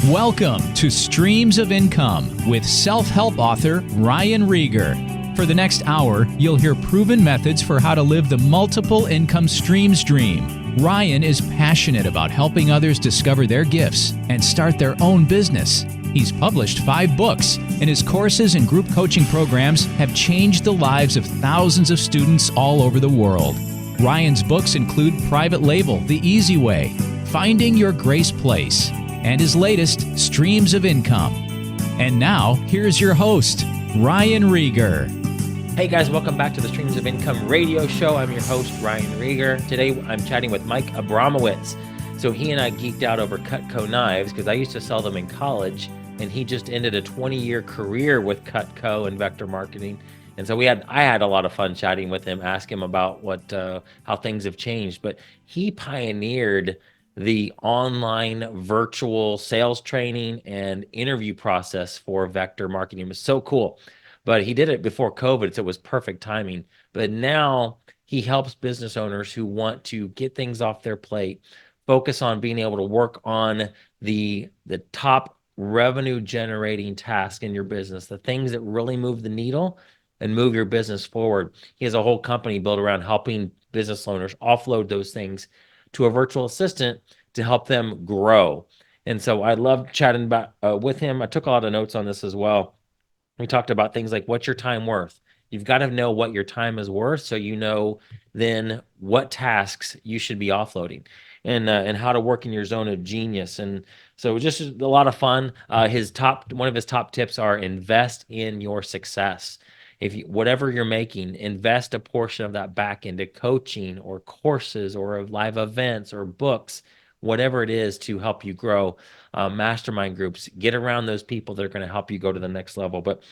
Welcome to Streams of Income with self-help author Ryan Rieger. For the next hour, you'll hear proven methods for how to live the multiple income streams dream. Ryan is passionate about helping others discover their gifts and start their own business. He's published 5 books, and his courses and group coaching programs have changed the lives of thousands of students all over the world. Ryan's books include Private Label, The Easy Way, Finding Your Grace Place, and his latest, Streams of Income. And now, here's your host, Ryan Rieger. Hey guys, welcome back to the Streams of Income radio show. I'm your host, Ryan Rieger. Today, I'm chatting with Mike Abramowitz. So he and I geeked out over Cutco knives because I used to sell them in college, and he just ended a 20-year career with Cutco and vector marketing. And so I had a lot of fun chatting with him, ask him about how things have changed. But he pioneered the online virtual sales training and interview process for vector marketing. It was so cool. But he did it before COVID, so it was perfect timing. But now he helps business owners who want to get things off their plate, focus on being able to work on the top revenue generating task in your business, the things that really move the needle and move your business forward. He has a whole company built around helping business owners offload those things to a virtual assistant to help them grow. And so I love chatting about with him. I took a lot of notes on this as well. We talked about things like, what's your time worth? You've got to know what your time is worth so you know then what tasks you should be offloading and how to work in your zone of genius. And so just a lot of fun. One of his top tips are invest in your success. Whatever you're making, invest a portion of that back into coaching or courses or live events or books, whatever it is to help you grow. Mastermind groups, get around those people that are going to help you go to the next level. But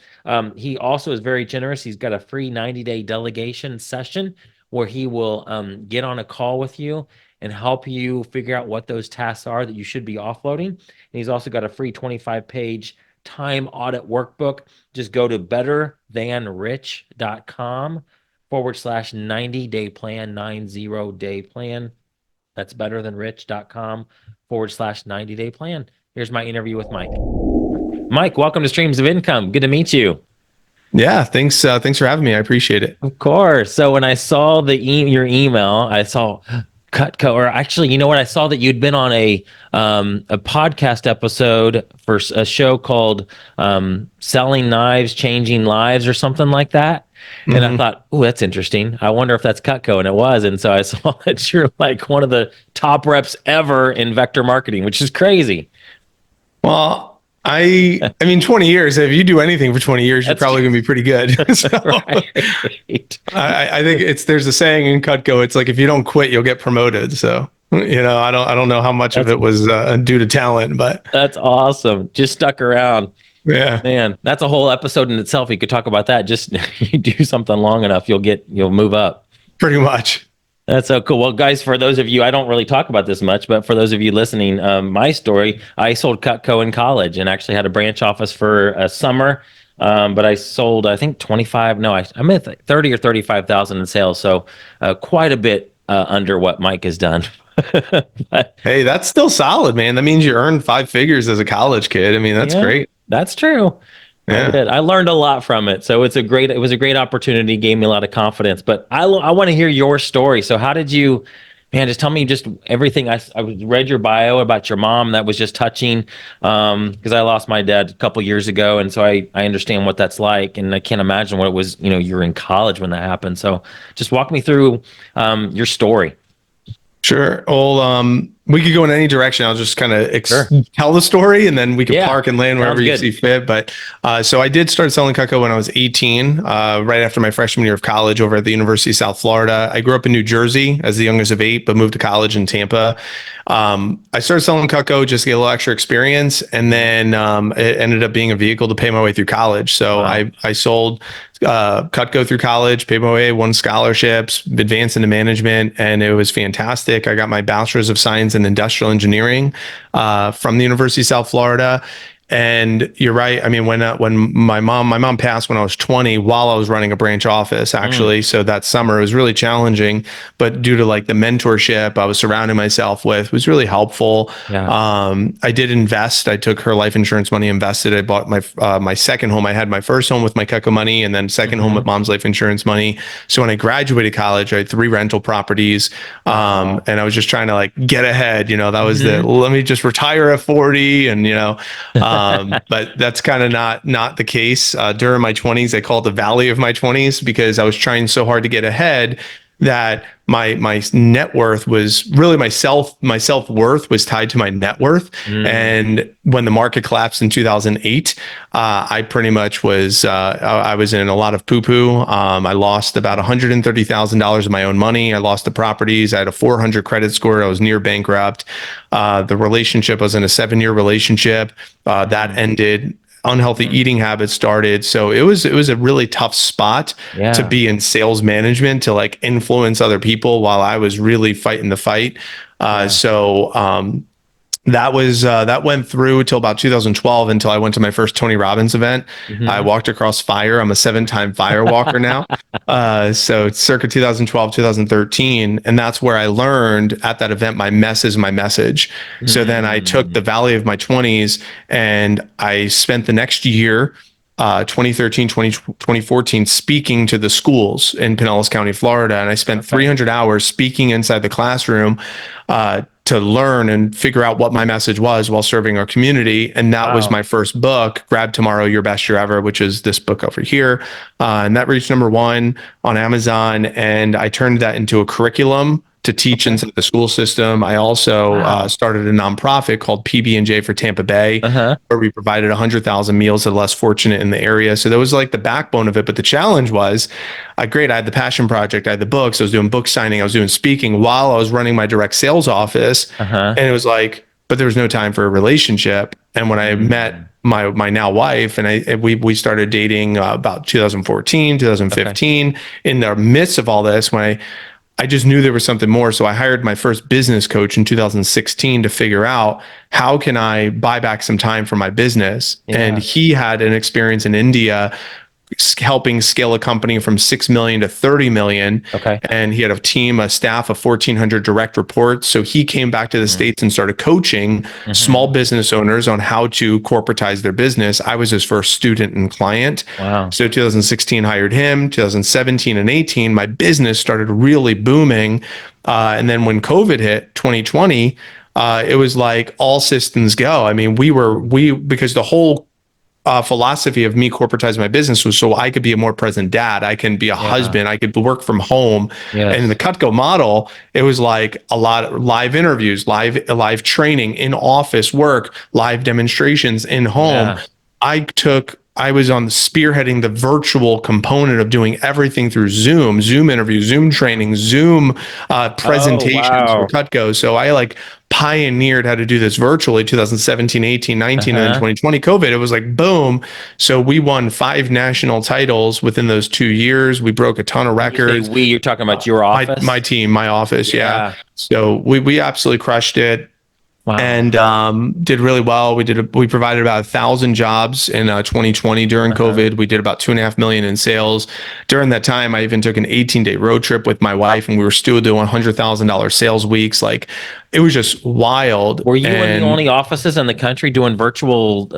he also is very generous. He's got a free 90-day delegation session where he will get on a call with you and help you figure out what those tasks are that you should be offloading. And he's also got a free 25-page time audit workbook. Just go to betterthanrich.com/90-day plan, 90-day plan. That's betterthanrich.com/90-day plan. Here's my interview with Mike. Mike, welcome to Streams of Income. Good to meet you. Yeah, thanks for having me. I appreciate it. Of course. So when I saw your email, I saw Cutco, or actually, you know what? I saw that you'd been on a podcast episode for a show called Selling Knives, Changing Lives or something like that. And I thought, oh, that's interesting. I wonder if that's Cutco. And it was. And so I saw that you're like one of the top reps ever in vector marketing, which is crazy. Well, I mean, 20 years, if you do anything for 20 years, you're probably going to be pretty good. So, right. I think there's a saying in Cutco, it's like, if you don't quit, you'll get promoted. So, I don't know how much of it was due to talent, but that's awesome. Just stuck around. Yeah, man, that's a whole episode in itself. You could talk about that. Just you do something long enough, you'll move up. Pretty much. That's so cool. Well, guys, for those of you, I don't really talk about this much, but for those of you listening, my story, I sold Cutco in college and actually had a branch office for a summer. But I sold, I think 30 or 35,000 in sales. So quite a bit under what Mike has done. But, hey, that's still solid, man. That means you earned 5 figures as a college kid. I mean, that's great. That's true. Yeah. I learned a lot from it. So it was a great opportunity, gave me a lot of confidence. But I want to hear your story. So how did you, man, just tell me just everything. I read your bio about your mom. That was just touching because I lost my dad a couple years ago. And so I understand what that's like. And I can't imagine what it was, you were in college when that happened. So just walk me through your story. Sure. Well, we could go in any direction. I'll just kind of tell the story and then we can park and land wherever you see fit. But so I did start selling Cutco when I was 18, right after my freshman year of college over at the University of South Florida. I grew up in New Jersey as the youngest of 8, but moved to college in Tampa. I started selling Cutco just to get a little extra experience. And then it ended up being a vehicle to pay my way through college. So I sold Cutco through college, paid my way, won scholarships, advanced into management, and it was fantastic. I got my bachelor's of science in industrial engineering from the University of South Florida. And you're right. I mean, when my mom passed when I was 20, while I was running a branch office, actually. So that summer it was really challenging, but due to like the mentorship I was surrounding myself with was really helpful. I did invest. I took her life insurance money, invested. I bought my second home. I had my first home with my Cutco money, and then second home with mom's life insurance money. So when I graduated college, I had 3 rental properties, and I was just trying to like get ahead. You know, that was let me just retire at 40, and but that's kind of not the case. During my 20s, I call it the valley of my 20s, because I was trying so hard to get ahead that my net worth was really my self-worth was tied to my net worth. And when the market collapsed in 2008, I pretty much was I was in a lot of poo-poo. I lost about $130,000 of my own money. I lost the properties. I had a 400 credit score. I was near bankrupt. The relationship, I was in a 7-year relationship that ended. Unhealthy eating habits started. So it was a really tough spot to be in sales management, to like influence other people while I was really fighting the fight. That went through till about 2012, until I went to my first Tony Robbins event. I walked across fire. I'm a 7-time fire walker now. So it's circa 2012, 2013. And that's where I learned at that event, my mess is my message. So then I took the valley of my 20s and I spent the next year, 2013, 2014, speaking to the schools in Pinellas County, Florida. And I spent 300 hours speaking inside the classroom, to learn and figure out what my message was while serving our community. And that was my first book, Grab Tomorrow, Your Best Year Ever, which is this book over here. And that reached #1 on Amazon. And I turned that into a curriculum to teach inside the school system. I also started a nonprofit called PB&J for Tampa Bay, where we provided 100,000 meals to the less fortunate in the area. So that was like the backbone of it. But the challenge was, I had the passion project, I had the books, I was doing book signing, I was doing speaking while I was running my direct sales office. And it was like, but there was no time for a relationship. And when I met my now wife, and we started dating about 2014, 2015, in the midst of all this, when I just knew there was something more. So I hired my first business coach in 2016 to figure out, how can I buy back some time for my business? And he had an experience in India helping scale a company from 6 million to 30 million. And he had a staff of 1,400 direct reports. So he came back to the States and started coaching small business owners on how to corporatize their business. I was his first student and client. So 2016 hired him. 2017 and 18, my business started really booming. And then when COVID hit 2020, it was like all systems go. I mean, because the whole philosophy of me corporatizing my business was so I could be a more present dad. I can be a husband. I could work from home. And in the Cutco model, it was like a lot of live interviews, live training, in office work, live demonstrations in home. I was on spearheading the virtual component of doing everything through Zoom interviews, Zoom training, Zoom presentations for Cutco. So I like pioneered how to do this virtually 2017, 18, 19, and then 2020 COVID. It was like, boom. So we won 5 national titles within those 2 years. We broke a ton of records. You're talking about your office? My team, my office. Yeah. So we absolutely crushed it. And did really well. We provided about 1,000 jobs in 2020 during COVID. We did about $2.5 million in sales. During that time, I even took an 18-day road trip with my wife, and we were still doing $100,000 sales weeks. Like, it was just wild. Were you one of the only offices in the country doing virtual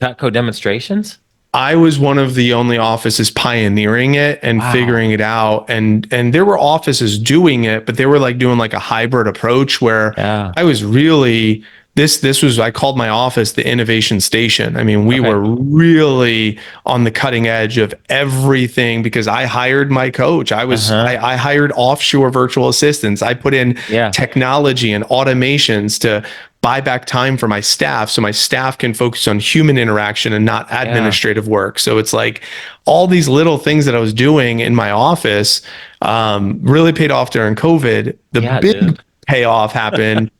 Cutco demonstrations? I was one of the only offices pioneering it and figuring it out. And there were offices doing it, but they were like doing like a hybrid approach where I was really, I called my office the innovation station. I mean, we were really on the cutting edge of everything, because I hired my coach. I hired offshore virtual assistants. I put in technology and automations to buy back time for my staff, so my staff can focus on human interaction and not administrative work. So it's like all these little things that I was doing in my office really paid off during COVID. The big payoff happened.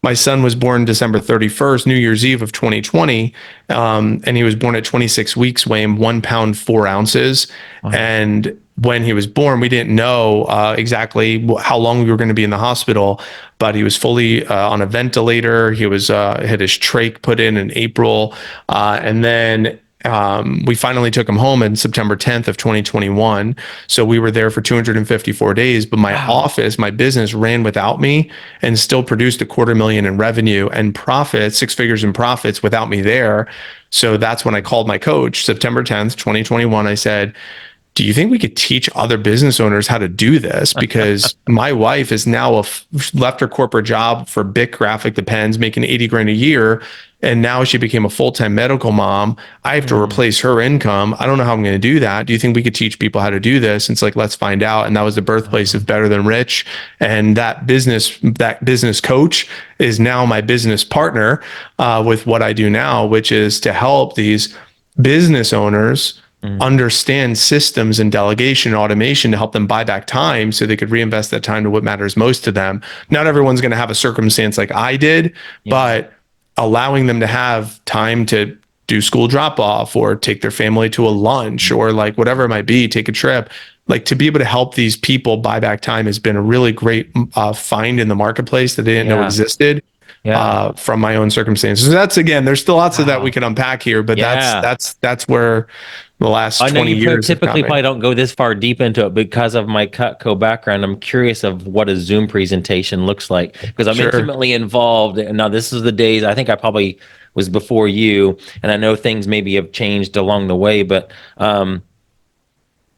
My son was born December 31st, New Year's Eve of 2020. And he was born at 26 weeks, weighing 1 pound, 4 ounces. And when he was born, we didn't know exactly how long we were going to be in the hospital, but he was fully on a ventilator. He was had his trach put in April, and then we finally took him home in September 10th of 2021. So we were there for 254 days, but my office, my business ran without me and still produced $250,000 in revenue and profits, 6 figures in profits without me there. So that's when I called my coach, September 10th, 2021. I said, do you think we could teach other business owners how to do this? Because my wife is now left her corporate job for Bic Graphic the Pens, making 80 grand a year. And now she became a full-time medical mom. I have to replace her income. I don't know how I'm going to do that. Do you think we could teach people how to do this? And it's like, let's find out. And that was the birthplace of Better Than Rich. And that business coach is now my business partner with what I do now, which is to help these business owners understand systems and delegation and automation to help them buy back time so they could reinvest that time to what matters most to them. Not everyone's going to have a circumstance like I did, but allowing them to have time to do school drop off or take their family to a lunch or like whatever it might be, take a trip, like to be able to help these people buy back time has been a really great find in the marketplace that they didn't know existed. From my own circumstances. So that's, again, there's still lots of that we can unpack here, but that's where the last 20 years. Typically probably don't go this far deep into it because of my Cutco background. I'm curious of what a Zoom presentation looks like because I'm intimately involved. And now this is the days, I think I probably was before you, and I know things maybe have changed along the way, but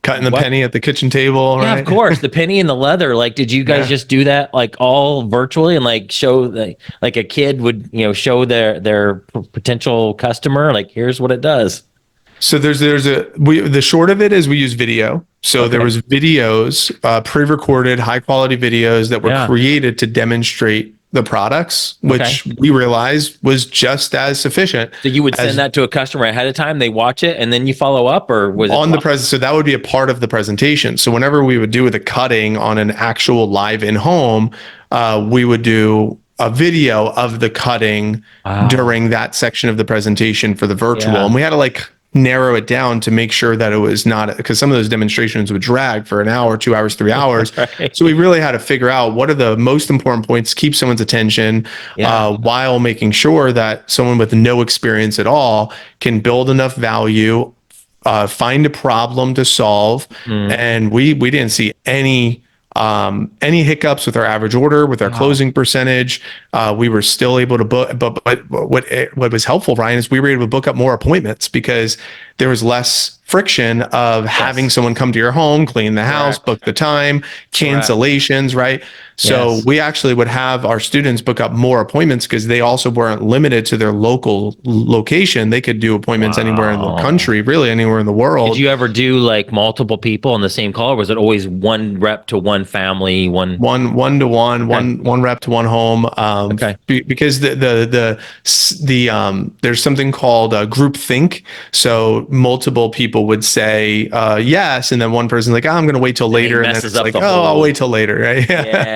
cutting the penny at the kitchen table, right? Yeah, of course. The penny and the leather. Like, did you guys just do that like all virtually and like show like a kid would, show their potential customer, like, here's what it does. So the short of it is we use video. So there was videos, pre-recorded high quality videos that were created to demonstrate the products, which we realized was just as sufficient. So you would send that to a customer ahead of time, they watch it, and then you follow up, or was it on the present? So that would be a part of the presentation. So whenever we would do the cutting on an actual live in home, we would do a video of the cutting during that section of the presentation for the virtual. And we had to narrow it down to make sure that it was not, because some of those demonstrations would drag for an hour, 2 hours, 3 hours. So we really had to figure out what are the most important points to keep someone's attention while making sure that someone with no experience at all can build enough value, find a problem to solve. And we didn't see any hiccups with our average order, with our closing percentage. We were still able to book, but what was helpful, Ryan, is we were able to book up more appointments because there was less friction of having someone come to your home, clean the house, book the time, cancellations, right? So we actually would have our students book up more appointments because they also weren't limited to their local location. They could do appointments anywhere in the country, really anywhere in the world. Did you ever do like multiple people on the same call, or was it always one rep to one family, one to one, one rep to one home? Because the there's something called group think. So multiple people would say yes, and then one person's like, I'm going to wait till later, and then it's like, I'll wait till later, right?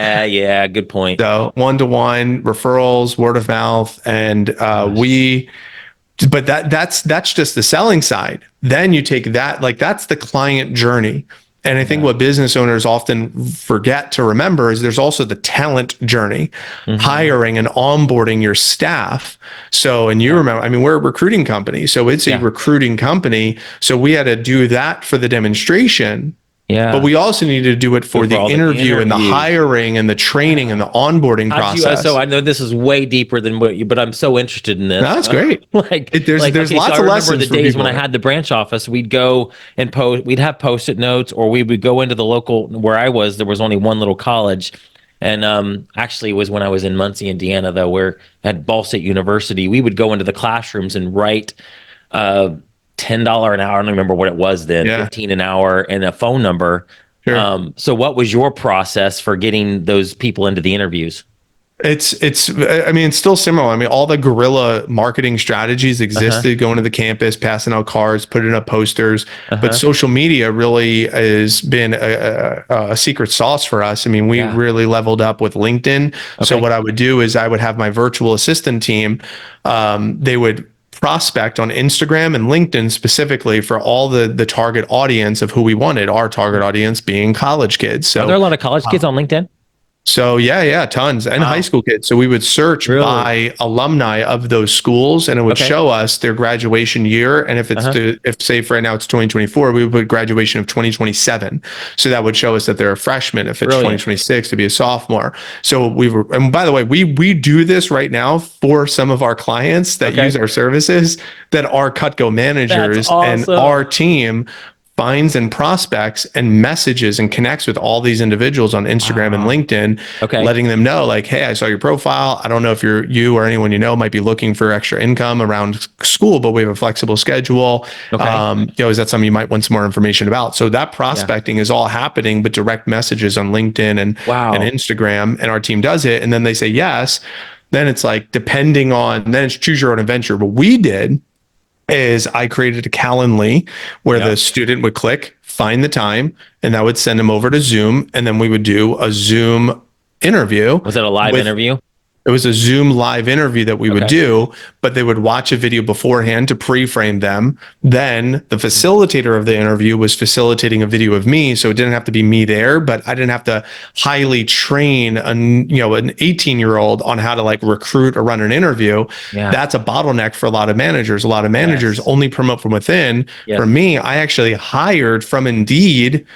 Yeah, good point. So one-to-one referrals, word of mouth, and but that's just the selling side. Then you take that, that's the client journey. And I think what business owners often forget to remember is there's also the talent journey, hiring and onboarding your staff. So, and you remember, we're a recruiting company, so it's a recruiting company. So we had to do that for the demonstration. But we also need to do it for the interview and the hiring and the training and the onboarding process. So I know this is way deeper than but I'm so interested in this. No, that's great. There's lots of lessons. I remember the days when I had the branch office, we'd go and we'd have Post-it notes, or we would go into the local, where I was, there was only one little college. And actually it was when I was in Muncie, Indiana, though, where at Ball State University, we would go into the classrooms and write $10 an hour. I don't remember what it was then, 15 an hour, and a phone number. So what was your process for getting those people into the interviews? It's still similar. All the guerrilla marketing strategies existed, going to the campus, passing out cards, putting up posters, but social media really has been a secret sauce for us. We really leveled up with LinkedIn. So what I would do is I would have my virtual assistant team. They would prospect on Instagram and LinkedIn specifically for all the target audience of who we wanted, our target audience being college kids. So are there a lot of college kids on LinkedIn? So yeah, tons, and high school kids. So we would search by alumni of those schools, and it would show us their graduation year. And if it's if say for right now it's 2024, we would put graduation of 2027. So that would show us that they're a freshman. If it's 2026, to be a sophomore. So we were, and by the way, we do this right now for some of our clients that use our services that are Cutco managers, and our team finds and prospects and messages and connects with all these individuals on Instagram and LinkedIn, letting them know like, hey, I saw your profile. I don't know if you or anyone you know might be looking for extra income around school, but we have a flexible schedule. Is that something you might want some more information about? So that prospecting is all happening, but direct messages on LinkedIn and Instagram, and our team does it. And then they say yes. Then it's like, then it's choose your own adventure. What we did is I created a Calendly where the student would click, find the time, and that would send them over to Zoom. And then we would do a Zoom interview. Was it a live interview? It was a Zoom live interview that we would do, but they would watch a video beforehand to pre-frame them. Then the facilitator of the interview was facilitating a video of me. So it didn't have to be me there, but I didn't have to highly train an 18-year-old on how to like recruit or run an interview. That's a bottleneck for a lot of managers. A lot of managers only promote from within. For me, I actually hired from Indeed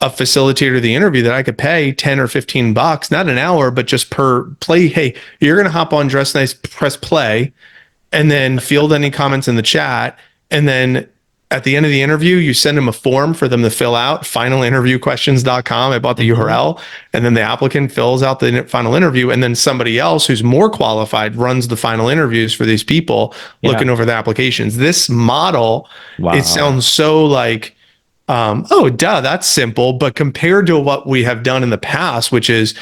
a facilitator of the interview that I could pay 10 or 15 bucks, not an hour, but just per play. Hey, you're going to hop on, dress nice, press play, and then field any comments in the chat. And then at the end of the interview, you send them a form for them to fill out, finalinterviewquestions.com. I bought the URL, and then the applicant fills out the final interview. And then somebody else who's more qualified runs the final interviews for these people looking over the applications. This model, it sounds so like, that's simple. But compared to what we have done in the past, which is,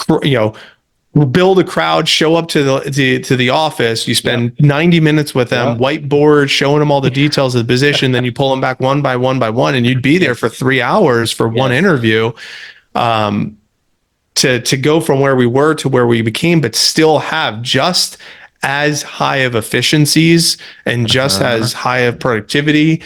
build a crowd, show up to the office, you spend 90 minutes with them, whiteboard, showing them all the details of the position, then you pull them back one by one by one, and you'd be there for 3 hours for one interview, to go from where we were to where we became, but still have just as high of efficiencies and just as high of productivity.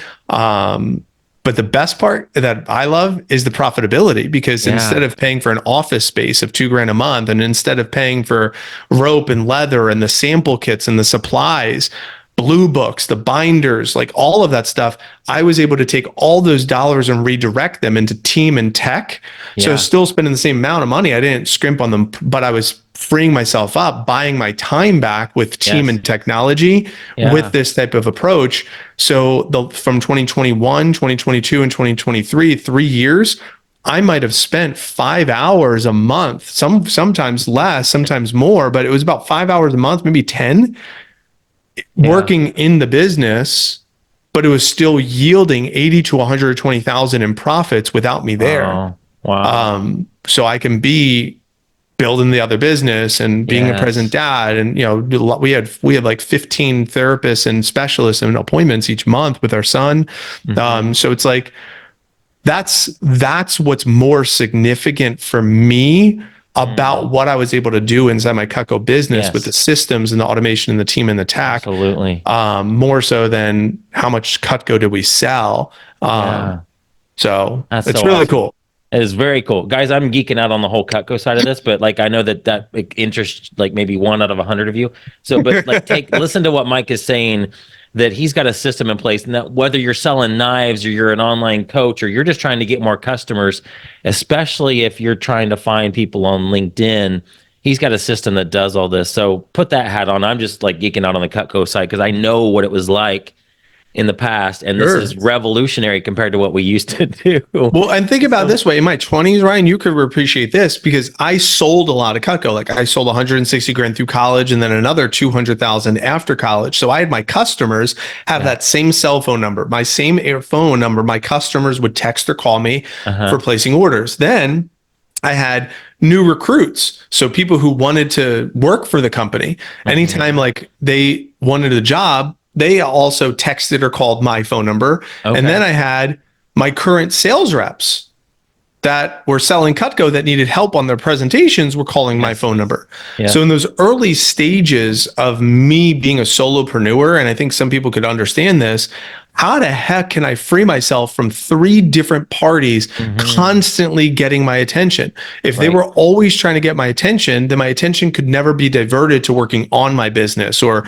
But the best part that I love is the profitability, because instead of paying for an office space of $2,000 a month, and instead of paying for rope and leather and the sample kits and the supplies, blue books, the binders, like all of that stuff, I was able to take all those dollars and redirect them into team and tech. So still spending the same amount of money. I didn't scrimp on them, but I was freeing myself up, buying my time back with team and technology with this type of approach. So from 2021, 2022, and 2023, 3 years, I might have spent 5 hours a month, sometimes less, sometimes more, but it was about 5 hours a month, maybe 10, working in the business, but it was still yielding 80 to 120,000 in profits without me there. So I can be building the other business and being a present dad. And, we had like 15 therapists and specialists and appointments each month with our son. So it's like, that's what's more significant for me about what I was able to do inside my Cutco business with the systems and the automation and the team and the tech. Absolutely. More so than how much Cutco did we sell. So it's really cool. It is very cool, guys. I'm geeking out on the whole Cutco side of this, but like I know that interests like maybe 1 out of 100 of you. So, but like listen to what Mike is saying, that he's got a system in place, and that whether you're selling knives or you're an online coach or you're just trying to get more customers, especially if you're trying to find people on LinkedIn, he's got a system that does all this. So put that hat on. I'm just like geeking out on the Cutco side because I know what it was like in the past, and this is revolutionary compared to what we used to do. Well, and think about it this way: in my 20s, Ryan, you could appreciate this, because I sold a lot of Cutco. Like I sold 160 grand through college, and then another 200,000 after college. So I had my customers have that same cell phone number, my same phone number. My customers would text or call me for placing orders. Then I had new recruits, so people who wanted to work for the company. Anytime like they wanted a job, they also texted or called my phone number. And then I had my current sales reps that were selling Cutco that needed help on their presentations were calling my phone number. Yeah. So in those early stages of me being a solopreneur, and I think some people could understand this, how the heck can I free myself from 3 different parties constantly getting my attention? If they were always trying to get my attention, then my attention could never be diverted to working on my business or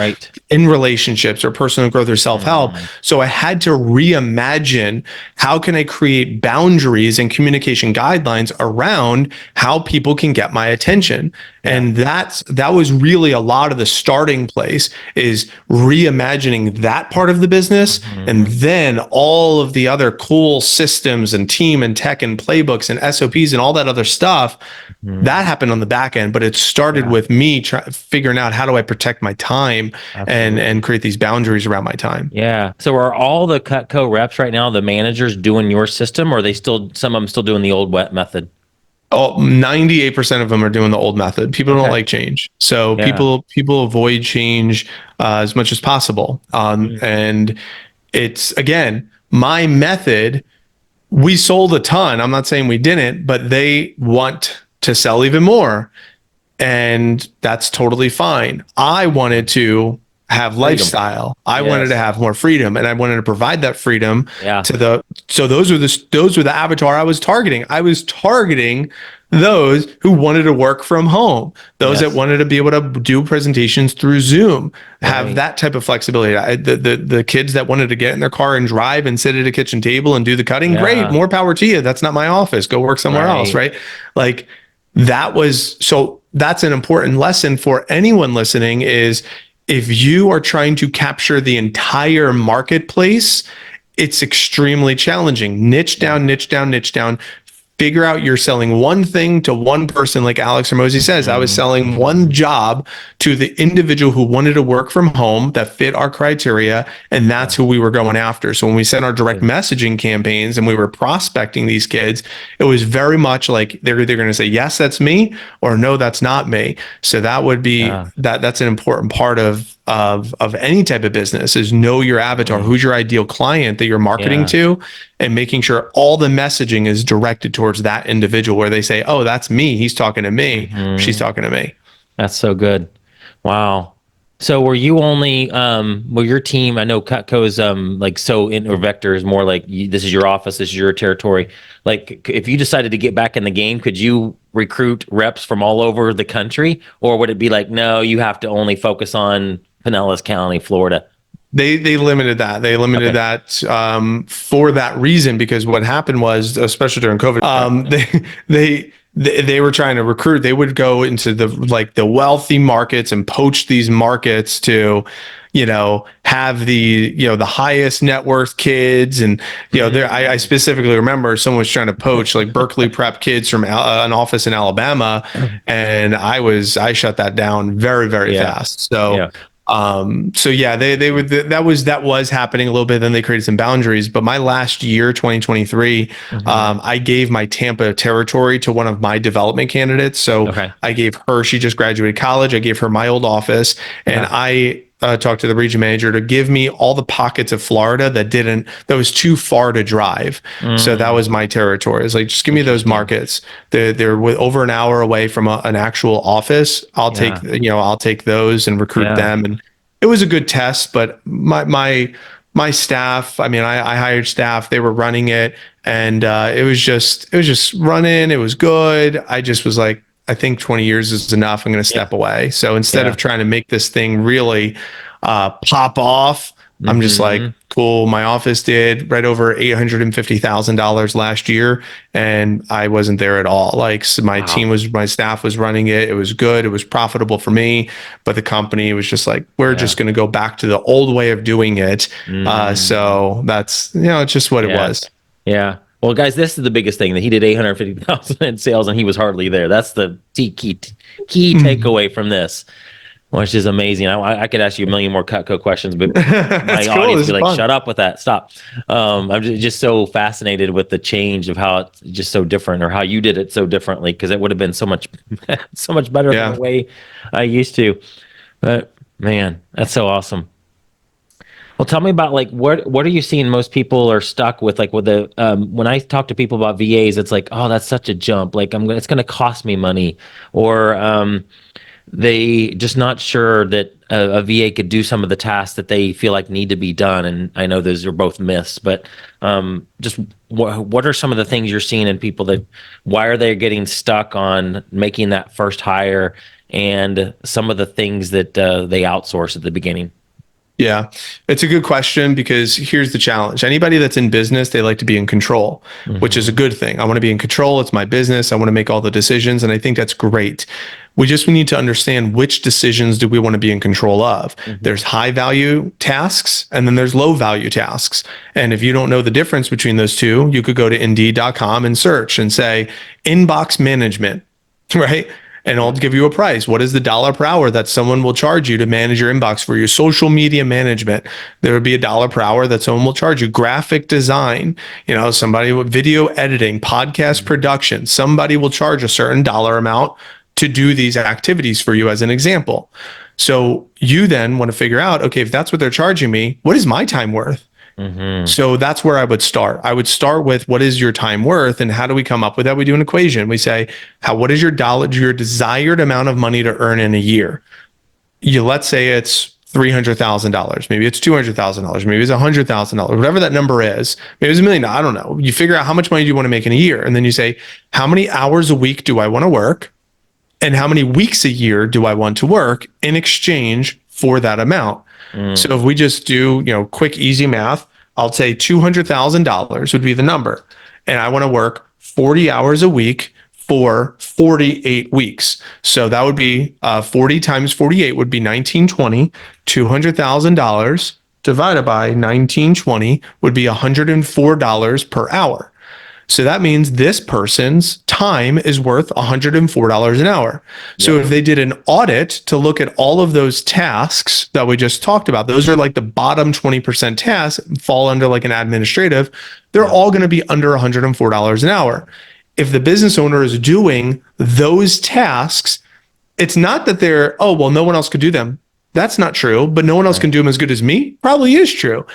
in relationships or personal growth or self-help. So I had to reimagine, how can I create boundaries and communication guidelines around how people can get my attention? And that was really a lot of the starting place, is reimagining that part of the business. And then all of the other cool systems and team and tech and playbooks and SOPs and all that other stuff, that happened on the back end. But it started with me figuring out, how do I protect my time and create these boundaries around my time. Yeah. So are all the Cutco reps right now, the managers, doing your system, or are they still, some of them still doing the old wet method? Oh, 98% of them are doing the old method. People don't like change. So people avoid change as much as possible. And it's, again, my method, we sold a ton. I'm not saying we didn't, but they want to sell even more. And that's totally fine. I wanted to have lifestyle. I wanted to have more freedom, and I wanted to provide that freedom to so those were the avatar I was targeting. I was targeting those who wanted to work from home, those that wanted to be able to do presentations through Zoom, have that type of flexibility. The kids that wanted to get in their car and drive and sit at a kitchen table and do the cutting, great, more power to you. That's not my office. Go work somewhere else, right? Like, that's an important lesson for anyone listening, is if you are trying to capture the entire marketplace, it's extremely challenging. Niche down, niche down, niche down. Figure out you're selling one thing to one person. Like Alex Hormozi says, I was selling one job to the individual who wanted to work from home that fit our criteria, and that's who we were going after. So when we sent our direct messaging campaigns and we were prospecting these kids, it was very much like they're either going to say, yes, that's me, or no, that's not me. So that would be that's an important part of any type of business, is know your avatar, who's your ideal client that you're marketing to, and making sure all the messaging is directed towards that individual, where they say, oh, that's me. He's talking to me. She's talking to me. That's so good. Wow. So were you only, your team, I know Cutco's or Vector is more like, this is your office, this is your territory. Like, if you decided to get back in the game, could you recruit reps from all over the country? Or would it be like, no, you have to only focus on Pinellas County, Florida? They limited that. They limited that for that reason, because what happened was, especially during COVID, they were trying to recruit. They would go into the wealthy markets and poach these markets to, have the highest net worth kids. And, I specifically remember someone was trying to poach like Berkeley prep kids from an office in Alabama. And I shut that down very, very fast. So, that was happening a little bit. Then they created some boundaries. But my last year, 2023, I gave my Tampa territory to one of my development candidates. So I gave her, she just graduated college. I gave her my old office, and I talked to the region manager to give me all the pockets of Florida that was too far to drive. So that was my territory. It's like, just give me those markets. They're over an hour away from an actual office. I'll take those and recruit them. And it was a good test, but my staff, I hired staff, they were running it, and it was just running. It was good. I just was like, I think 20 years is enough. I'm going to step away. So instead of trying to make this thing really pop off, I'm just like, cool. My office did right over $850,000 last year, and I wasn't there at all. Like, so my staff was running it. It was good. It was profitable for me, but the company was just like, we're just going to go back to the old way of doing it. So that's, it's just what it was. Yeah. Well, guys, this is the biggest thing, that he did $850,000 in sales and he was hardly there. That's the key takeaway from this, which is amazing. I could ask you a million more Cutco questions, but my audience would be like, shut up with that. Stop. I'm just so fascinated with the change of how it's just so different, or how you did it so differently, because it would have been so much better than the way I used to. But man, that's so awesome. Well, tell me about like what are you seeing most people are stuck with, like with the when I talk to people about VAs, it's like, oh, that's such a jump. Like it's going to cost me money, or they just not sure that a VA could do some of the tasks that they feel like need to be done. And I know those are both myths, but just what are some of the things you're seeing in people that why are they getting stuck on making that first hire and some of the things that they outsource at the beginning? Yeah, it's a good question because here's the challenge. Anybody that's in business, they like to be in control, which is a good thing. I want to be in control. It's my business. I want to make all the decisions. And I think that's great. We need to understand which decisions do we want to be in control of. There's high value tasks and then there's low value tasks. And if you don't know the difference between those two, you could go to Indeed.com and search and say inbox management, right? And I'll give you a price. What is the dollar per hour that someone will charge you to manage your inbox for your social media management? There would be $1 per hour that someone will charge you. Graphic design, somebody with video editing, podcast production, somebody will charge a certain dollar amount to do these activities for you as an example. So you then want to figure out, okay, if that's what they're charging me, what is my time worth? So that's where I would start. I would start with what is your time worth and how do we come up with that? We do an equation. We say, what is your desired amount of money to earn in a year? Let's say it's $300,000. Maybe it's $200,000. Maybe it's $100,000, whatever that number is. Maybe it's $1 million. I don't know. You figure out how much money do you want to make in a year? And then you say, how many hours a week do I want to work? And how many weeks a year do I want to work in exchange for that amount? So if we just do, quick, easy math, I'll say $200,000 would be the number. And I want to work 40 hours a week for 48 weeks. So that would be 40 times 48 would be 1920. $200,000 divided by 1920 would be $104 per hour. So that means this person's time is worth $104 an hour. So if they did an audit to look at all of those tasks that we just talked about, those are like the bottom 20% tasks, fall under like an administrative, they're all going to be under $104 an hour. If the business owner is doing those tasks, it's not that no one else could do them. That's not true, but no one else can do them as good as me. Probably is true.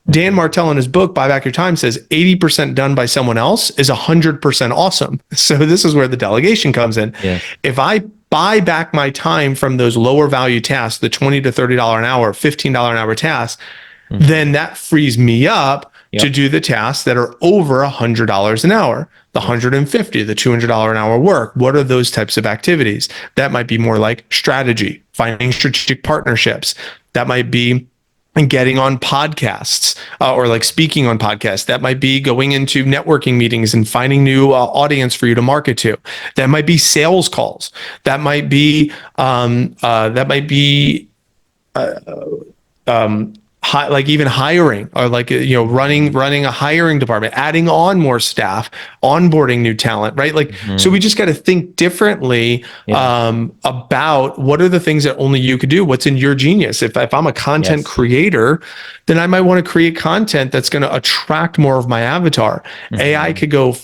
Dan Martell in his book, Buy Back Your Time, says 80% done by someone else is 100% awesome. So this is where the delegation comes in. Yeah. If I buy back my time from those lower value tasks, the $20 to $30 an hour, $15 an hour tasks, then that frees me up to do the tasks that are over $100 an hour, the $150, the $200 an hour work. What are those types of activities? That might be more like strategy, finding strategic partnerships. That might be getting on podcasts or like speaking on podcasts. That might be going into networking meetings and finding new audience for you to market to. That might be sales calls. That might be like even hiring or like, running a hiring department, adding on more staff, onboarding new talent, right? Like, so we just got to think differently about what are the things that only you could do, what's in your genius. If I'm a content creator, then I might want to create content that's going to attract more of my avatar. AI could go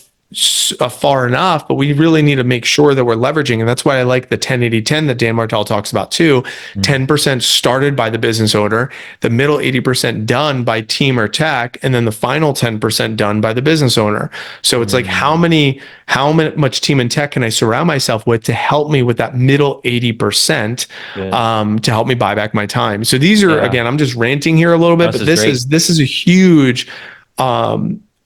far enough, but we really need to make sure that we're leveraging. And that's why I like the 10-80-10 that Dan Martell talks about too. 10% started by the business owner, the middle 80% done by team or tech, and then the final 10% done by the business owner. So it's like how much team and tech can I surround myself with to help me with that middle 80% to help me buy back my time. So these are, again, I'm just ranting here a little bit, but this is a huge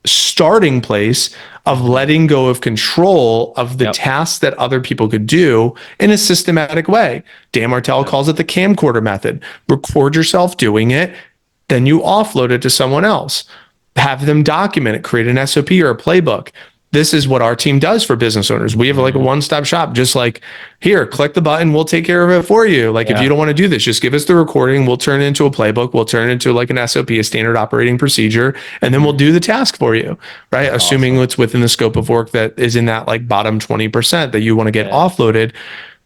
starting place of letting go of control of the tasks that other people could do in a systematic way. Dan Martell calls it the camcorder method. Record yourself doing it, then you offload it to someone else. Have them document it, create an SOP or a playbook. This is what our team does for business owners. We have like a one-stop shop, just like here, click the button, we'll take care of it for you. Like if you don't want to do this, just give us the recording. We'll turn it into a playbook. We'll turn it into like an SOP, a standard operating procedure, and then we'll do the task for you, right? That's assuming it's within the scope of work that is in that like bottom 20% that you want to get offloaded.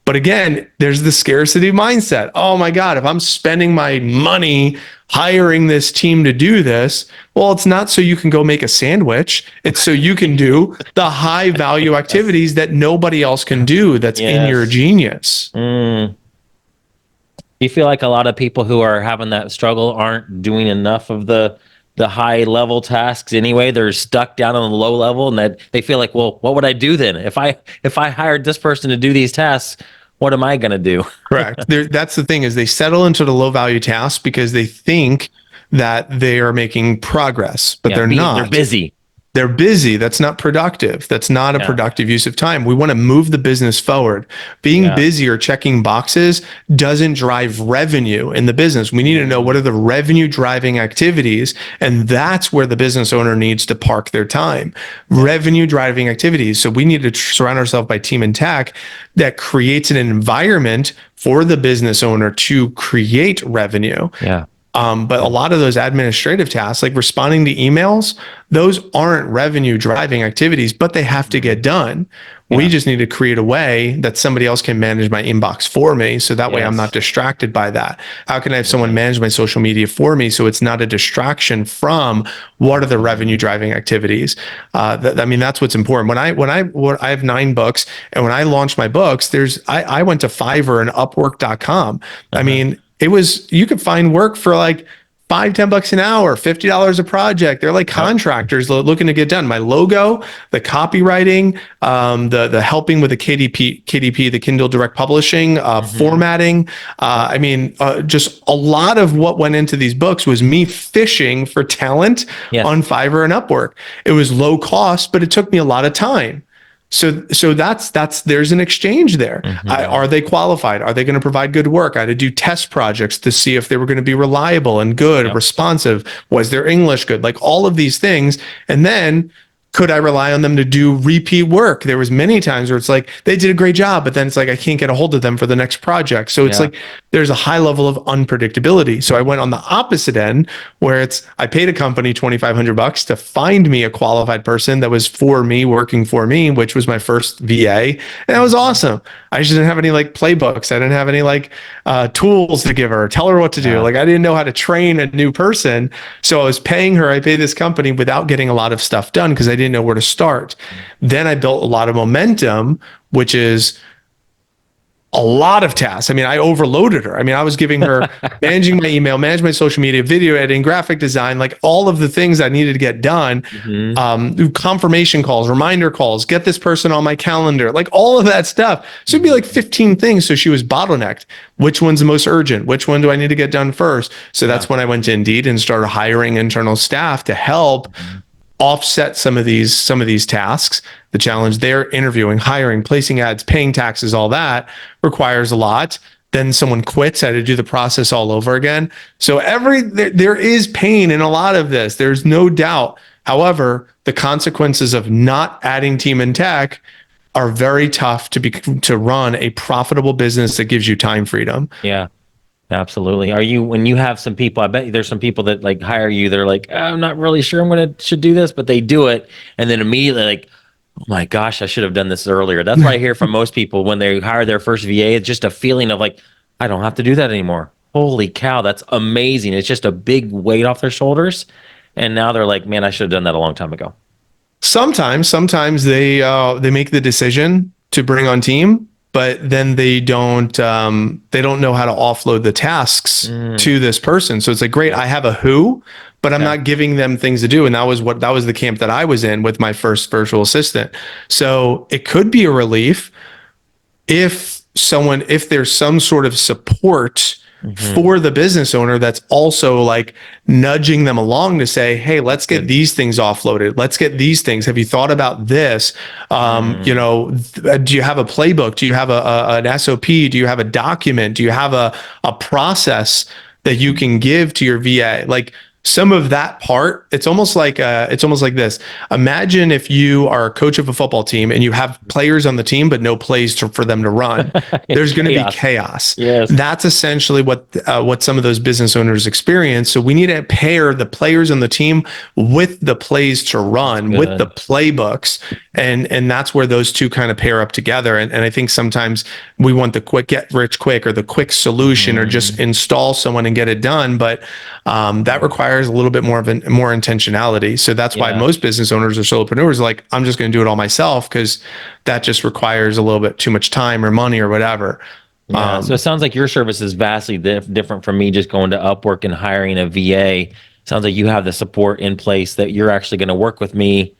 But again, there's the scarcity mindset. Oh my God, if I'm spending my money hiring this team to do this, well, it's not so you can go make a sandwich. It's so you can do the high value activities that nobody else can do that's in your genius. you feel like a lot of people who are having that struggle aren't doing enough of the high level tasks anyway? They're stuck down on the low level, and that they feel like, well, what would I do then if I hired this person to do these tasks? What am I going to do? Correct. That's the thing, is they settle into the low value tasks because they think that they are making progress, but they're not. They're busy. They're busy. That's not productive. That's not a productive use of time. We want to move the business forward. Being busy or checking boxes doesn't drive revenue in the business. We need to know what are the revenue driving activities, and that's where the business owner needs to park their time. Revenue driving activities. So we need to surround ourselves by team and tech that creates an environment for the business owner to create revenue. Yeah. But a lot of those administrative tasks, like responding to emails, those aren't revenue driving activities, but they have to get done. Yeah. We just need to create a way that somebody else can manage my inbox for me. So that way I'm not distracted by that. How can I have someone manage my social media for me so it's not a distraction from what are the revenue driving activities? That's what's important. When I have 9 books, and when I launch my books, I went to Fiverr and Upwork.com. I mean, you could find work for like $5-10 an hour, $50 a project. They're like contractors looking to get done. My logo, the copywriting, the helping with the KDP, the Kindle Direct Publishing, formatting. Just a lot of what went into these books was me fishing for talent on Fiverr and Upwork. It was low cost, but it took me a lot of time. So there's an exchange there. Are they qualified? Are they going to provide good work? I had to do test projects to see if they were going to be reliable and good, responsive. Was their English good? Like all of these things. And then could I rely on them to do repeat work? There was many times where it's like, they did a great job, but then it's like, I can't get a hold of them for the next project. So it's like, there's a high level of unpredictability. So I went on the opposite end where I paid a company $2,500 to find me a qualified person that was for me, working for me, which was my first VA. And that was awesome. I just didn't have any like playbooks. I didn't have any like tools to give her, tell her what to do. Like I didn't know how to train a new person. So I was paying her, I paid this company without getting a lot of stuff done because I didn't know where to start. Then I built a lot of momentum, which is a lot of tasks. I mean, I overloaded her. I mean, I was giving her managing my email, managing my social media, video editing, graphic design, like all of the things I needed to get done. Confirmation calls, reminder calls, get this person on my calendar, like all of that stuff. So it'd be like 15 things. So she was bottlenecked. Which one's the most urgent? Which one do I need to get done first? So that's when I went to Indeed and started hiring internal staff to help offset some of these tasks. The challenge there, interviewing, hiring, placing ads, paying taxes, all that requires a lot. Then someone quits, I had to do the process all over again. So there is pain in a lot of this. There's no doubt. However, the consequences of not adding team and tech are very tough to run a profitable business that gives you time freedom. Yeah. Absolutely. When you have some people, I bet there's some people that like hire you, they're like, I'm not really sure should do this, but they do it. And then immediately like, oh my gosh, I should have done this earlier. That's what I hear from most people when they hire their first VA. It's just a feeling of like, I don't have to do that anymore. Holy cow, that's amazing. It's just a big weight off their shoulders. And now they're like, man, I should have done that a long time ago. Sometimes they make the decision to bring on team, but then they don't know how to offload the tasks to this person. So it's like, great, I have a who, but I'm not giving them things to do. And that was the camp that I was in with my first virtual assistant. So it could be a relief if there's some sort of support for the business owner that's also like nudging them along to say, hey, let's get these things offloaded. Let's get these things. Have you thought about this? Do you have a playbook? Do you have an SOP? Do you have a document? Do you have a process that you can give to your VA? Like some of that part, it's almost like this. Imagine if you are a coach of a football team and you have players on the team, but no plays for them to run. There's going to be chaos. Yes. That's essentially what some of those business owners experience. So we need to pair the players on the team with the plays to run, with the playbooks. And that's where those two kind of pair up together. And I think sometimes we want the quick get rich quick or the quick solution or just install someone and get it done. But that requires a little bit more intentionality. So that's why most business owners or solopreneurs are like, I'm just going to do it all myself because that just requires a little bit too much time or money or whatever. Yeah. So it sounds like your service is vastly different from me just going to Upwork and hiring a VA. Sounds like you have the support in place that you're actually going to work with me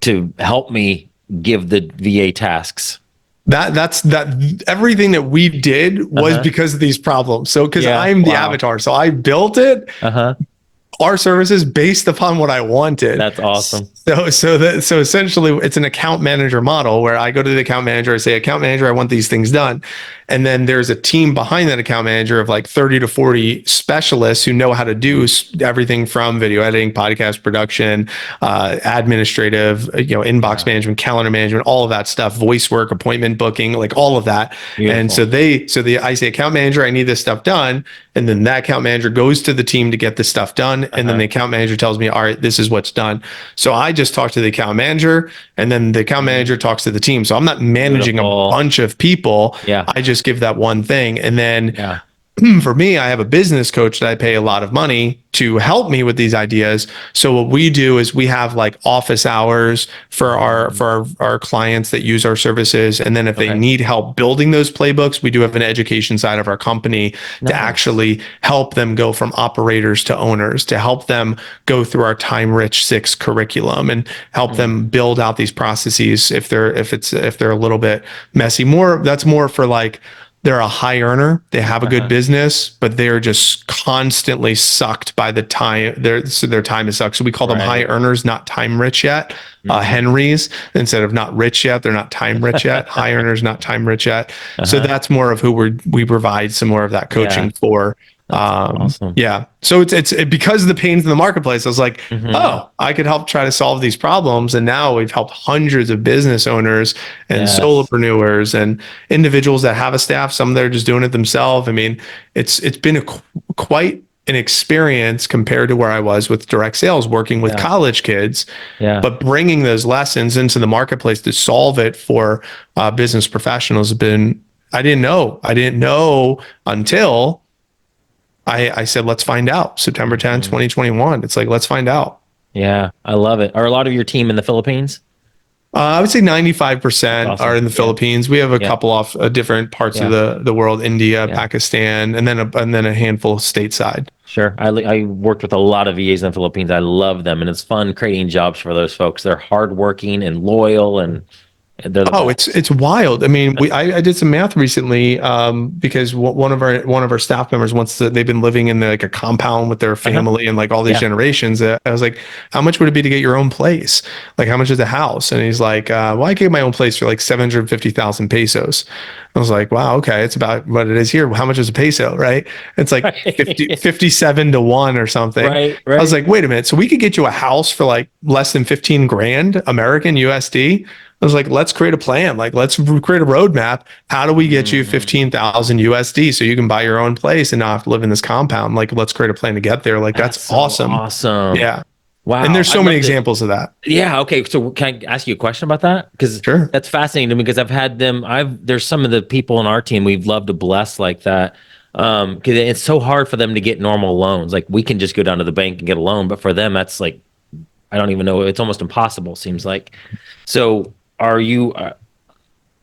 to help me give the VA tasks. That's everything that we did was because of these problems. So because I'm the avatar, so I built it. Our services based upon what I wanted. That's awesome. So essentially it's an account manager model where I go to the account manager, I say, account manager, I want these things done. And then there's a team behind that account manager of like 30 to 40 specialists who know how to do everything from video editing, podcast production, administrative, inbox management, calendar management, all of that stuff, voice work, appointment booking, like all of that. Beautiful. And I say, account manager, I need this stuff done. And then that account manager goes to the team to get this stuff done. And then the account manager tells me, all right, this is what's done. So I just talk to the account manager, and then the account manager talks to the team. So I'm not managing a bunch of people. I just give that one thing. And then for me, I have a business coach that I pay a lot of money to help me with these ideas. So what we do is we have like office hours for our clients that use our services. And then if they need help building those playbooks, we do have an education side of our company to actually help them go from operators to owners, to help them go through our Time-Rich 6 curriculum and help them build out these processes if they're a little bit messy. That's more for like, they're a high earner. They have a good business, but they're just constantly sucked by the time. Their time is sucked. So we call them high earners, not time rich yet. Henrys, instead of not rich yet, they're not time rich yet. High earners, not time rich yet. So that's more of who we provide some more of that coaching for. Awesome. Yeah. So it's because of the pains in the marketplace, I was like, oh, I could help try to solve these problems. And now we've helped hundreds of business owners and solopreneurs and individuals that have a staff. Some that are just doing it themselves. I mean, it's been quite an experience compared to where I was with direct sales, working with college kids, but bringing those lessons into the marketplace to solve it for business professionals has been, I didn't know until I said, let's find out. September 10th, 2021. It's like, let's find out. Yeah, I love it. Are a lot of your team in the Philippines? I would say 95% are in the Philippines. We have a couple off different parts of the world, India, Pakistan, and then a handful stateside. Sure. I worked with a lot of VAs in the Philippines. I love them, and it's fun creating jobs for those folks. They're hardworking and loyal, and it's wild. I mean, I did some math recently because one of our staff members they've been living in like a compound with their family and like all these generations. I was like, how much would it be to get your own place? Like, how much is a house? And he's like, well, I get my own place for like 750,000 pesos. I was like, wow, okay, it's about what it is here. How much is a peso, right? It's like 57 to 1 or something. Right. I was like, wait a minute. So we could get you a house for like less than 15 grand American USD. I was like, let's create a plan. Like, let's create a roadmap. How do we get you 15,000 USD so you can buy your own place and not have to live in this compound? Like, let's create a plan to get there. Like, that's so awesome. Awesome. Yeah. Wow. And there's so many examples of that. Yeah. Okay. So can I ask you a question about that? Because that's fascinating to me, because I've had them, there's some of the people on our team we've loved to bless like that. Because it's so hard for them to get normal loans. Like, we can just go down to the bank and get a loan, but for them, that's like, I don't even know. It's almost impossible, seems like. So are you,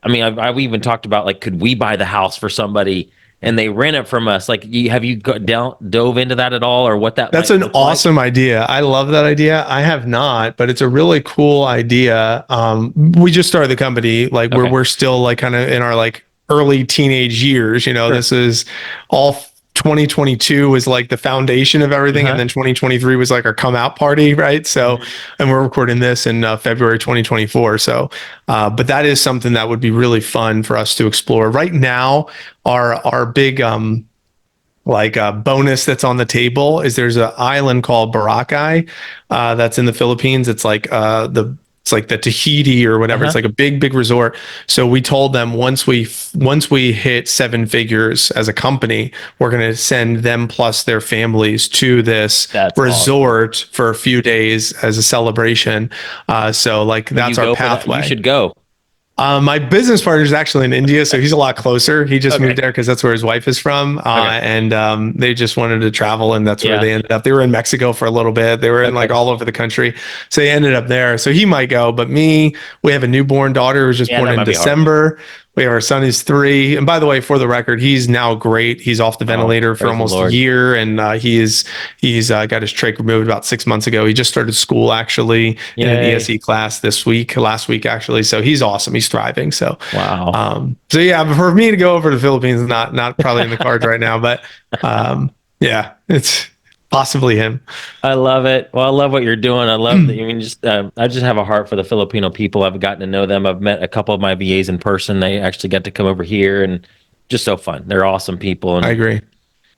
I've even talked about, like, could we buy the house for somebody and they rent it from us? Like, have you dove into that at all, or what that? That's an awesome idea. I love that idea. I have not, but it's a really cool idea. We just started the company. Like, we're still like kind of in our like early teenage years. This is all 2022 was like the foundation of everything. And then 2023 was like our come out party. Right. So, and we're recording this in February, 2024. So, but that is something that would be really fun for us to explore right now. Our big, bonus that's on the table is there's an island called Boracay, that's in the Philippines. It's like, it's like the Tahiti or whatever. It's like a big resort. So we told them once we hit 7 figures as a company, we're going to send them plus their families to this resort for a few days as a celebration. So like, that's our pathway. You should go. My business partner is actually in India, so he's a lot closer. He just moved there because that's where his wife is from. And they just wanted to travel, and that's where they ended up. They were in Mexico for a little bit. They were in like all over the country. So they ended up there. So he might go, but me, we have a newborn daughter who was just born in December. We have our son who's 3. And by the way, for the record, he's now great. He's off the ventilator for almost a year, and he's got his trach removed about 6 months ago. He just started school actually in an ESE class last week actually. So he's awesome. He's thriving. So wow. So yeah, for me to go over to the Philippines, not probably in the cards right now, but yeah, it's possibly him. I love it. Well, I love what you're doing. I love that. I mean, I just have a heart for the Filipino people. I've gotten to know them. I've met a couple of my VAs in person. They actually got to come over here, and just so fun. They're awesome people. And I agree.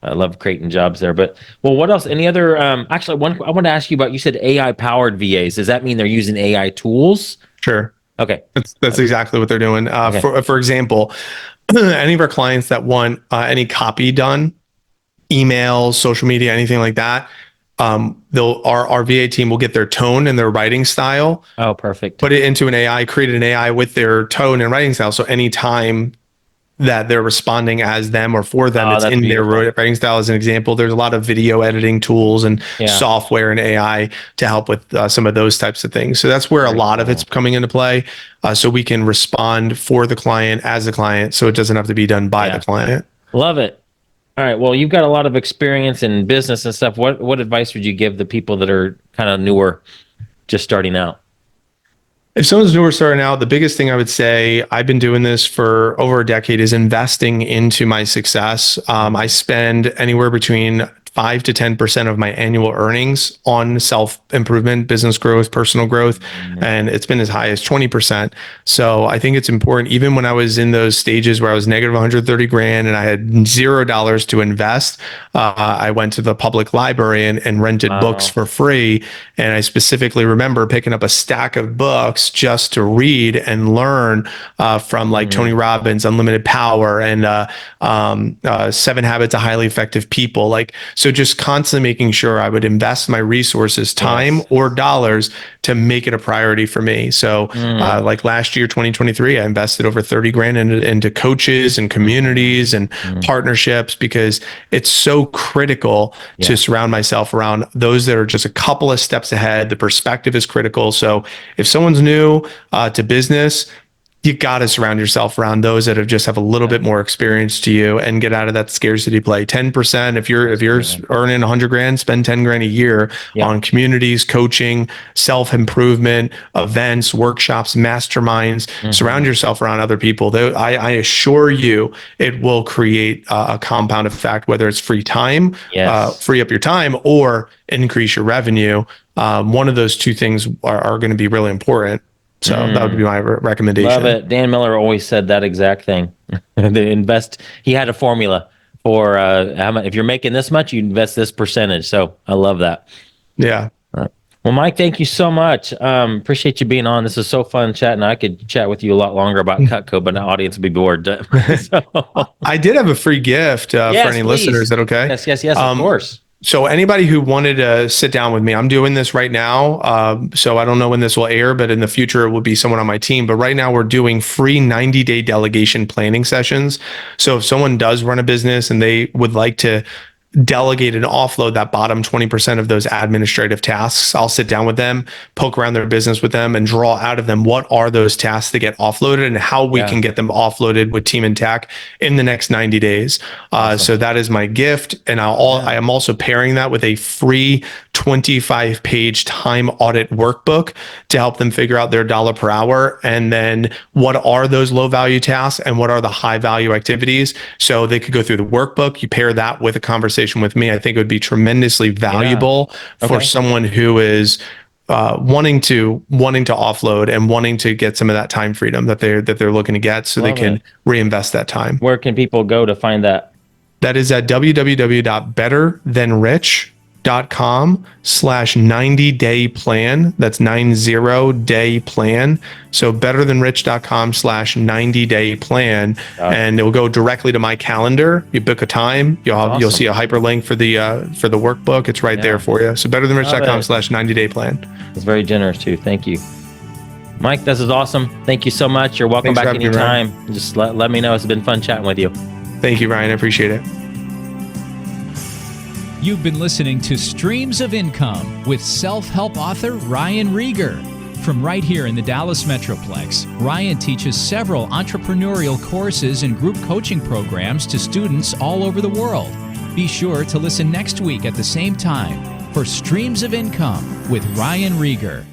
I love creating jobs there. But well, what else? Any other? Actually, I want to ask you about. You said AI powered VAs. Does that mean they're using AI tools? Sure. Okay. That's exactly what they're doing. For example, any of our clients that want any copy done, emails, social media, anything like that, our VA team will get their tone and their writing style. Oh, perfect. Put it into an AI, create an AI with their tone and writing style. So anytime that they're responding as them or for them, it's in their writing style. As an example, there's a lot of video editing tools and software and AI to help with some of those types of things. So that's where a lot of it's coming into play. So we can respond for the client as the client, so it doesn't have to be done by the client. Love it. All right. Well, you've got a lot of experience in business and stuff. What advice would you give the people that are kind of newer, just starting out? If someone's newer starting out, the biggest thing I would say, I've been doing this for over a decade, is investing into my success. I spend anywhere between 5 to 10% of my annual earnings on self-improvement, business growth, personal growth, and it's been as high as 20%. So I think it's important, even when I was in those stages where I was negative 130 grand and I had $0 to invest, I went to the public library and rented books for free. And I specifically remember picking up a stack of books just to read and learn from like Tony Robbins, Unlimited Power, and 7 Habits of Highly Effective People. So just constantly making sure I would invest my resources, time or dollars, to make it a priority for me. So like last year, 2023, I invested over 30 grand into coaches and communities and partnerships, because it's so critical to surround myself around those that are just a couple of steps ahead. The perspective is critical. So if someone's new to business, you got to surround yourself around those that have a little bit more experience to you, and get out of that scarcity play. 10%, if you're earning 100 grand, spend 10 grand a year on communities, coaching, self-improvement, events, workshops, masterminds. Surround yourself around other people. I assure you, it will create a compound effect, whether it's free time, free up your time, or increase your revenue. One of those two things are going to be really important. So that would be my recommendation. Love it. Dan Miller always said that exact thing. He had a formula for how much, if you're making this much, you invest this percentage. So I love that. Yeah. All right. Well, Mike, thank you so much. Appreciate you being on. This is so fun chatting. I could chat with you a lot longer about Cutco, but the audience would be bored. I did have a free gift for any listeners. Is that okay? Yes, of course. So anybody who wanted to sit down with me, I'm doing this right now. So I don't know when this will air, but in the future it will be someone on my team. But right now we're doing free 90-day delegation planning sessions. So if someone does run a business and they would like to delegate and offload that bottom 20% of those administrative tasks, I'll sit down with them, poke around their business with them, and draw out of them what are those tasks that get offloaded and how we can get them offloaded with Team Intact in the next 90 days. So that is my gift. And I am also pairing that with a free 25-page time audit workbook to help them figure out their dollar per hour, and then what are those low value tasks and what are the high value activities. So they could go through the workbook. You pair that with a conversation with me. I think it would be tremendously valuable for someone who is wanting to offload and wanting to get some of that time freedom that they're looking to get, so they can reinvest that time. Where can people go to find that? That is at www.betterthanrich.com/90-day plan. That's 90-day plan. So betterthanrich.com/90-day plan. And it will go directly to my calendar. You book a time, you'll see a hyperlink for the workbook. It's right there for you. So betterthanrich.com/90-day plan. It's very generous too. Thank you, Mike. This is awesome. Thank you so much. You're welcome back anytime. Just let me know. It's been fun chatting with you. Thank you, Ryan. I appreciate it. You've been listening to Streams of Income with self-help author Ryan Rieger. From right here in the Dallas Metroplex, Ryan teaches several entrepreneurial courses and group coaching programs to students all over the world. Be sure to listen next week at the same time for Streams of Income with Ryan Rieger.